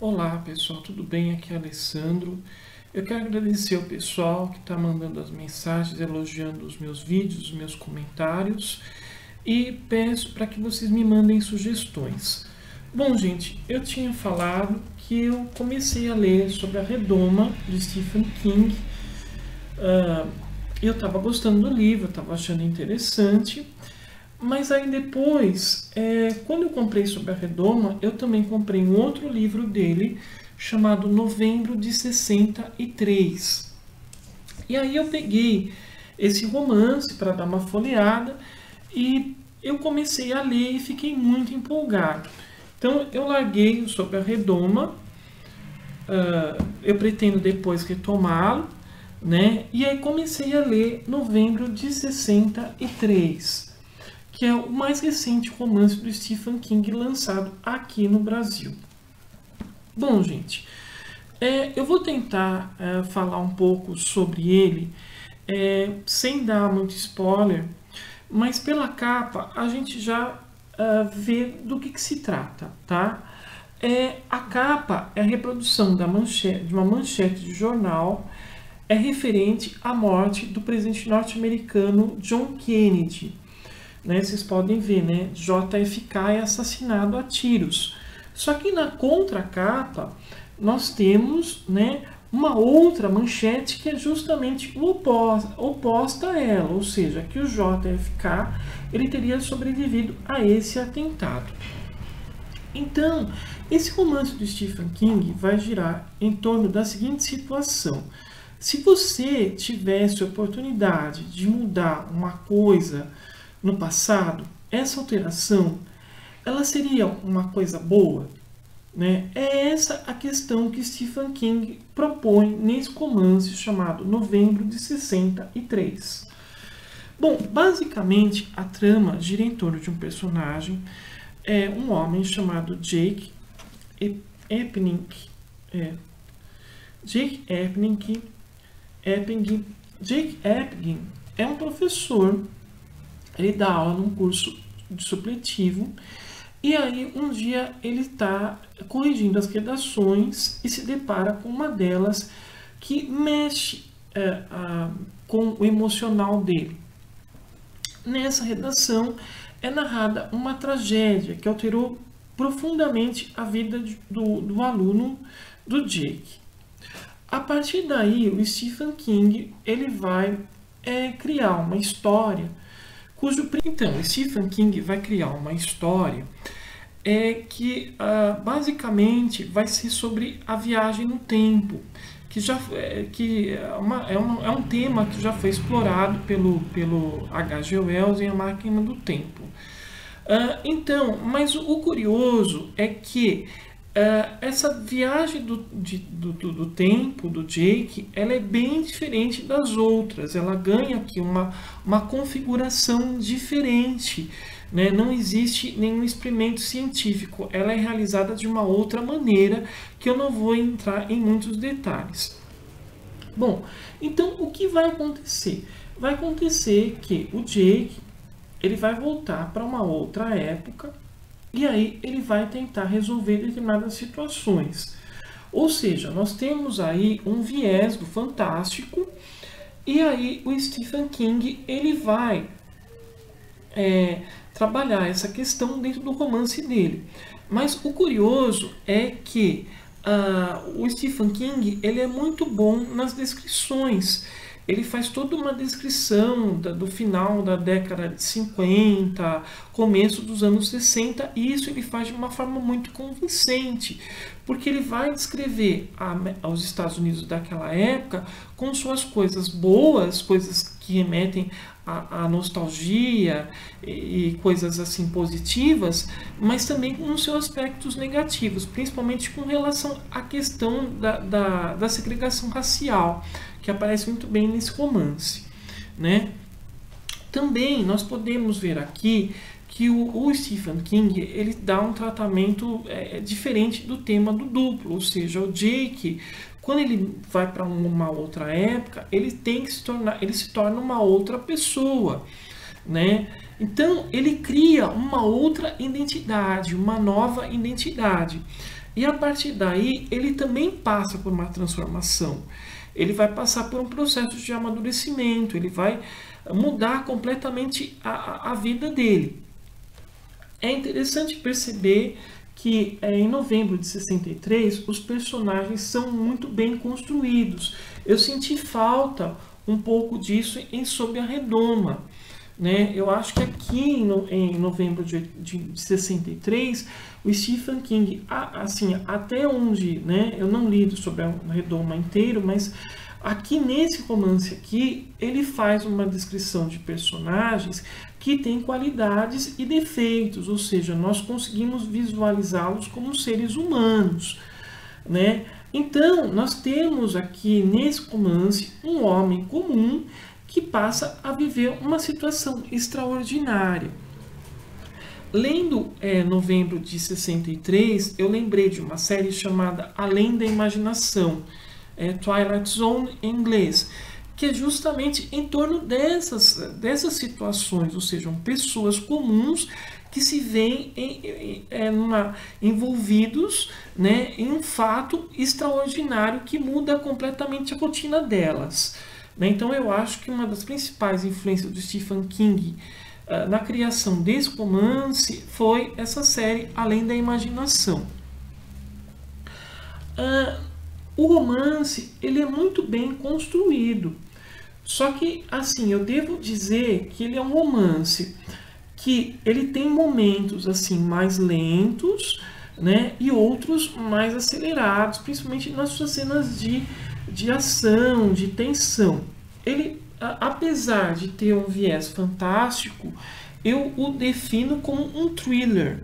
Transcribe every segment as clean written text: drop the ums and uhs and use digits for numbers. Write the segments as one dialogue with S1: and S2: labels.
S1: Olá pessoal, tudo bem? Aqui é Alessandro. Eu quero agradecer ao pessoal que está mandando as mensagens, elogiando os meus vídeos, os meus comentários e peço para que vocês me mandem sugestões. Bom, gente, eu tinha falado que eu comecei a ler sobre a Redoma de Stephen King. Eu estava gostando do livro, eu estava achando interessante. Mas aí depois, quando eu comprei sobre a Redoma, eu também comprei um outro livro dele, chamado Novembro de 63. E aí eu peguei esse romance para dar uma folheada e eu comecei a ler e fiquei muito empolgado. Então eu larguei sobre a Redoma, eu pretendo depois retomá-lo, né? E aí comecei a ler Novembro de 63. Que é o mais recente romance do Stephen King lançado aqui no Brasil. Bom, gente, eu vou tentar falar um pouco sobre ele, sem dar muito spoiler, mas pela capa a gente já vê do que se trata, tá? A capa é a reprodução de uma manchete de jornal referente à morte do presidente norte-americano John Kennedy. Né, vocês podem ver, né, JFK é assassinado a tiros. Só que na contracapa nós temos, né, uma outra manchete que é justamente oposta a ela, ou seja, que o JFK ele teria sobrevivido a esse atentado. Então, esse romance do Stephen King vai girar em torno da seguinte situação. Se você tivesse a oportunidade de mudar uma coisa no passado, essa alteração, ela seria uma coisa boa? Né? É essa a questão que Stephen King propõe nesse romance chamado Novembro de 63. Bom, basicamente a trama gira em torno de um personagem, um homem chamado Jake Epping. Jake Epping é um professor. Ele dá aula num curso de supletivo e aí um dia ele está corrigindo as redações e se depara com uma delas que mexe com o emocional dele. Nessa redação é narrada uma tragédia que alterou profundamente a vida do aluno do Jake. A partir daí, o Stephen King ele vai criar uma história Então, Stephen King vai criar uma história que basicamente vai ser sobre a viagem no tempo, é um tema que já foi explorado pelo H.G. Wells em A Máquina do Tempo. Então, mas o curioso é que essa viagem do tempo do Jake, ela é bem diferente das outras. Ela ganha aqui uma configuração diferente, né? Não existe nenhum experimento científico. Ela é realizada de uma outra maneira que eu não vou entrar em muitos detalhes. Bom, então o que vai acontecer? Vai acontecer que o Jake ele vai voltar para uma outra época. E aí ele vai tentar resolver determinadas situações. Ou seja, nós temos aí um viés do fantástico. E aí o Stephen King ele vai trabalhar essa questão dentro do romance dele. Mas o curioso é que o Stephen King ele é muito bom nas descrições. Ele faz toda uma descrição do final da década de 50, começo dos anos 60, e isso ele faz de uma forma muito convincente, porque ele vai descrever os Estados Unidos daquela época com suas coisas boas, coisas que remetem à nostalgia e coisas assim positivas, mas também com seus aspectos negativos, principalmente com relação à questão da segregação racial, que aparece muito bem nesse romance, né? Também nós podemos ver aqui que o Stephen King ele dá um tratamento diferente do tema do duplo, ou seja, o Jake, quando ele vai para uma outra época, ele se torna uma outra pessoa, né? Então ele cria uma outra identidade, uma nova identidade. E a partir daí, ele também passa por uma transformação. Ele vai passar por um processo de amadurecimento, ele vai mudar completamente a vida dele. É interessante perceber que em novembro de 63, os personagens são muito bem construídos. Eu senti falta um pouco disso em Sob a Redoma, né? Eu acho que aqui em novembro de 63, o Stephen King, assim, até onde, né, eu não li Sobre a Redoma inteiro, mas aqui nesse romance aqui, ele faz uma descrição de personagens que têm qualidades e defeitos, ou seja, nós conseguimos visualizá-los como seres humanos, né? Então, nós temos aqui nesse romance um homem comum que passa a viver uma situação extraordinária. Lendo novembro de 63, eu lembrei de uma série chamada Além da Imaginação, Twilight Zone em inglês, que é justamente em torno dessas situações, ou seja, pessoas comuns que se veem envolvidos, né, em um fato extraordinário que muda completamente a rotina delas. Né? Então eu acho que uma das principais influências do Stephen King na criação desse romance foi essa série Além da Imaginação. O romance ele é muito bem construído, só que assim eu devo dizer que ele é um romance que ele tem momentos assim mais lentos, né, e outros mais acelerados, principalmente nas suas cenas de ação, de tensão. Ele, apesar de ter um viés fantástico, eu o defino como um thriller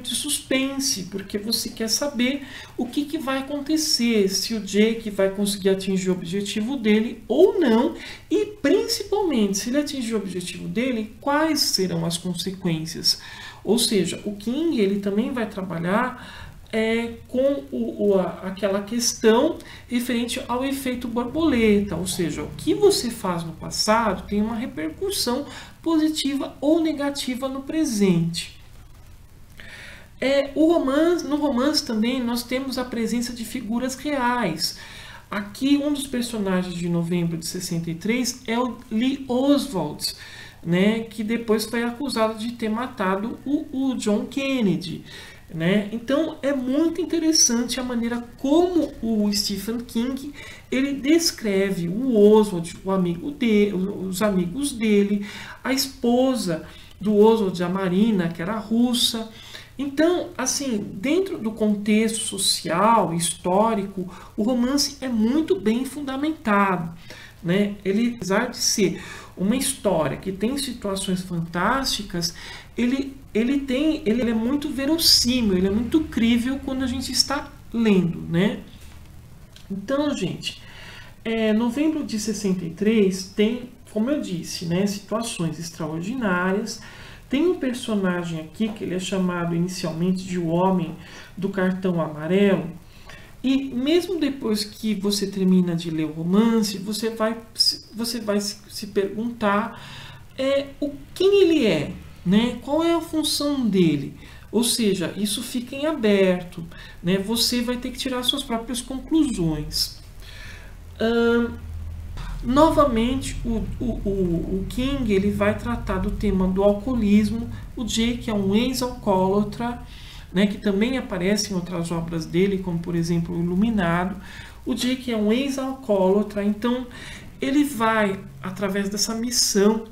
S1: de suspense, porque você quer saber o que vai acontecer, se o Jake vai conseguir atingir o objetivo dele ou não, e principalmente, se ele atingir o objetivo dele, quais serão as consequências. Ou seja, o King ele também vai trabalhar com aquela questão referente ao efeito borboleta, ou seja, o que você faz no passado tem uma repercussão positiva ou negativa no presente. No romance também nós temos a presença de figuras reais. Aqui um dos personagens de novembro de 63 é o Lee Oswald, né, que depois foi acusado de ter matado o John Kennedy. Né? Então é muito interessante a maneira como o Stephen King ele descreve o Oswald, os amigos dele, a esposa do Oswald, a Marina, que era russa. Então, assim, dentro do contexto social, histórico, o romance é muito bem fundamentado, né? Ele, apesar de ser uma história que tem situações fantásticas, ele é muito verossímil, ele é muito crível quando a gente está lendo, né? Então, gente, novembro de 63 tem, como eu disse, né, situações extraordinárias. Tem um personagem aqui que ele é chamado inicialmente de o Homem do Cartão Amarelo. E mesmo depois que você termina de ler o romance, você vai se perguntar quem ele é, né? Qual é a função dele? Ou seja, isso fica em aberto, né? Você vai ter que tirar suas próprias conclusões. Novamente, o King ele vai tratar do tema do alcoolismo. O Jake é um ex-alcoólatra, né, que também aparece em outras obras dele, como por exemplo o Iluminado. O Jake é um ex-alcoólatra, então ele vai, através dessa missão,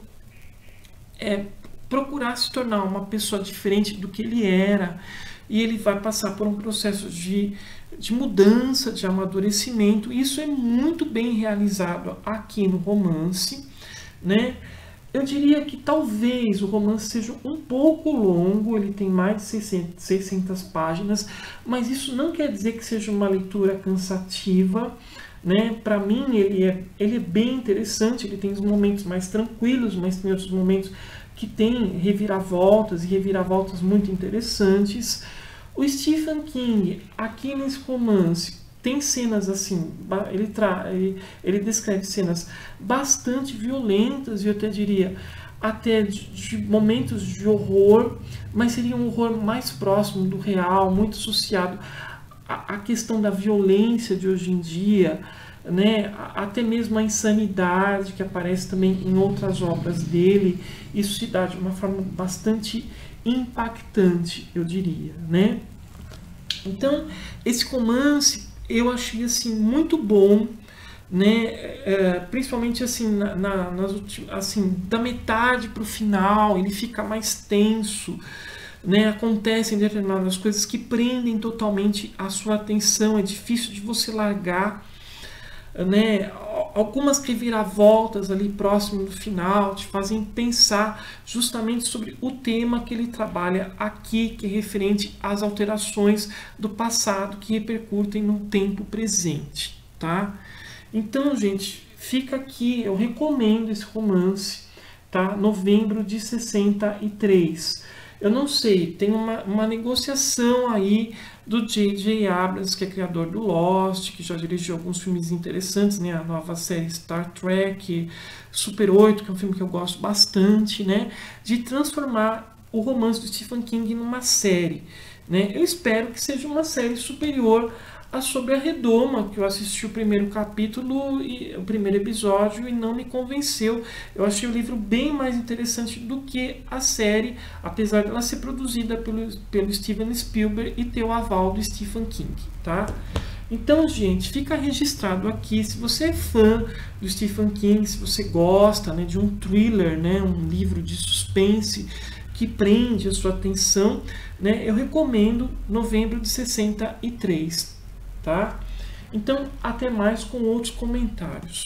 S1: procurar se tornar uma pessoa diferente do que ele era, e ele vai passar por um processo de mudança, de amadurecimento. Isso é muito bem realizado aqui no romance, né? Eu diria que talvez o romance seja um pouco longo, ele tem mais de 600 páginas, mas isso não quer dizer que seja uma leitura cansativa, né? Para mim ele é bem interessante, ele tem os momentos mais tranquilos, mas tem outros momentos que tem reviravoltas muito interessantes. O Stephen King, aqui nesse romance, tem cenas assim, ele descreve cenas bastante violentas, e eu até diria até de momentos de horror, mas seria um horror mais próximo do real, muito associado à questão da violência de hoje em dia, né? Até mesmo a insanidade que aparece também em outras obras dele. Isso se dá de uma forma bastante impactante, eu diria, né? Então, esse romance eu achei assim muito bom, né? Principalmente assim, assim, da metade para o final, ele fica mais tenso, né? Acontecem determinadas coisas que prendem totalmente a sua atenção, é difícil de você largar, né? Algumas reviravoltas ali próximo do final te fazem pensar justamente sobre o tema que ele trabalha aqui, que é referente às alterações do passado que repercutem no tempo presente, tá? Então, gente, fica aqui, eu recomendo esse romance, tá? Novembro de 63. Eu não sei, tem uma negociação aí do J.J. Abrams, que é criador do Lost, que já dirigiu alguns filmes interessantes, né? A nova série Star Trek, Super 8, que é um filme que eu gosto bastante, né? De transformar o romance do Stephen King numa série, né? Eu espero que seja uma série superior a Sobre a Redoma, que eu assisti o primeiro capítulo e o primeiro episódio e não me convenceu. Eu achei o livro bem mais interessante do que a série, apesar dela ser produzida pelo Steven Spielberg e ter o aval do Stephen King, tá? Então, gente, fica registrado aqui, se você é fã do Stephen King, se você gosta, né, de um thriller, né, um livro de suspense que prende a sua atenção, né, eu recomendo Novembro de 63. Tá? Então, até mais com outros comentários.